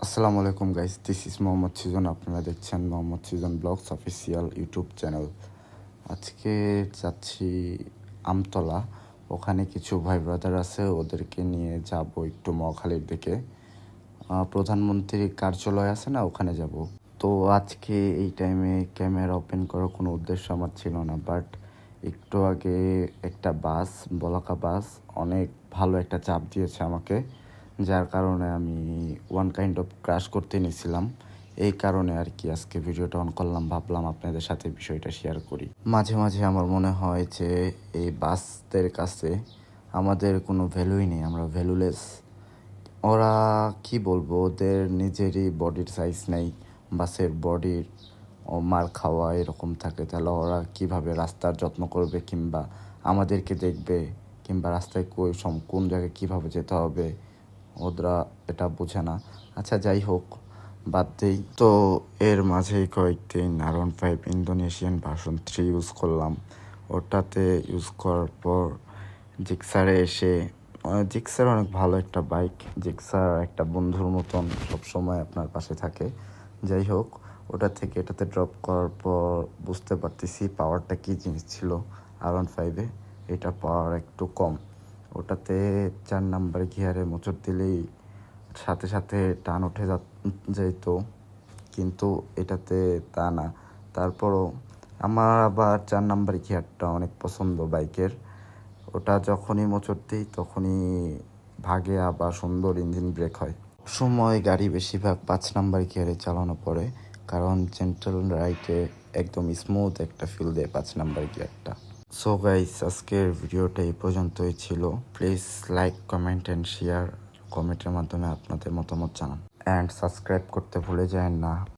আসসালামু আলাইকুম guys, this is Mohammad Sijan. আপনারা দেখছেন Mohammad Sijan blogs official YouTube channel. আজকে যাচ্ছি আমতলা। ওখানে কিছু ভাই ব্রাদার আছে, ওদেরকে নিয়ে যাব একটু মহাখালীর দিকে। প্রধানমন্ত্রীর কার্যালয় আছে না, ওখানে যাব। তো আজকে এই টাইমে ক্যামেরা ওপেন করার কোনো উদ্দেশ্য আমার ছিল না, বাট একটু আগে একটা বাস, বলাকা বাস, অনেক ভালো একটা চাপ দিয়েছে আমাকে, যার কারণে আমি ওয়ান কাইন্ড অফ ক্রাশ করতে নিয়েছিলাম। এই কারণে আর কি আজকে ভিডিওটা অন করলাম, ভাবলাম আপনাদের সাথে বিষয়টা শেয়ার করি। মাঝে মাঝে আমার মনে হয় যে এই বাসদের কাছে আমাদের কোনো ভ্যালুই নেই, আমরা ভ্যালুলেস। ওরা কি বলবো, ওদের নিজেরই বডির সাইজ নেই, বাসের বডির মার খাওয়া এরকম থাকে, তাহলে ওরা কিভাবে রাস্তার যত্ন করবে, কিংবা আমাদেরকে দেখবে, কিংবা রাস্তায় কোন জায়গায় কীভাবে যেতে হবে, ওরা এটা বোঝে না। আচ্ছা, যাই হোক, বাদ দেই। তো এর মাঝেই কয়েকদিন R15 ইন্দোনেশিয়ান ভার্সন 3 ইউজ করলাম। ওটাতে ইউজ করার পর জিক্সারে এসে, জিক্সার অনেক ভালো একটা বাইক। জিক্সার একটা বন্ধুর মতন সবসময় আপনার পাশে থাকে। যাই হোক, ওটা থেকে এটাতে ড্রপ করার পর বুঝতে পারতেছি পাওয়ারটা কী জিনিস ছিল। R15-এ এটা পাওয়ার একটু কম। ওটাতে 4 নাম্বার গিয়ারে মোচড় দিলেই সাথে সাথে টান উঠে যেত, কিন্তু এটাতে তা না। তারপরও আমার আবার 4 নাম্বার গিয়ারটা অনেক পছন্দ বাইকের। ওটা যখনই মোচড় দিই তখনই ভাগে, আবার সুন্দর ইঞ্জিন ব্রেক হয়। সময় গাড়ি বেশিরভাগ 5 নাম্বার গিয়ারে চালানো পড়ে, কারণ জেন্টাল রাইডে একদম স্মুথ একটা ফিল দেয় 5 নাম্বার গিয়ারটা। সো গাইস, আজকের ভিডিওটা এই পর্যন্তই ছিল। Please like, comment and share. কমেন্টের মাধ্যমে আপনাদের মতামত জানান, অ্যান্ড সাবস্ক্রাইব করতে ভুলে যায় না।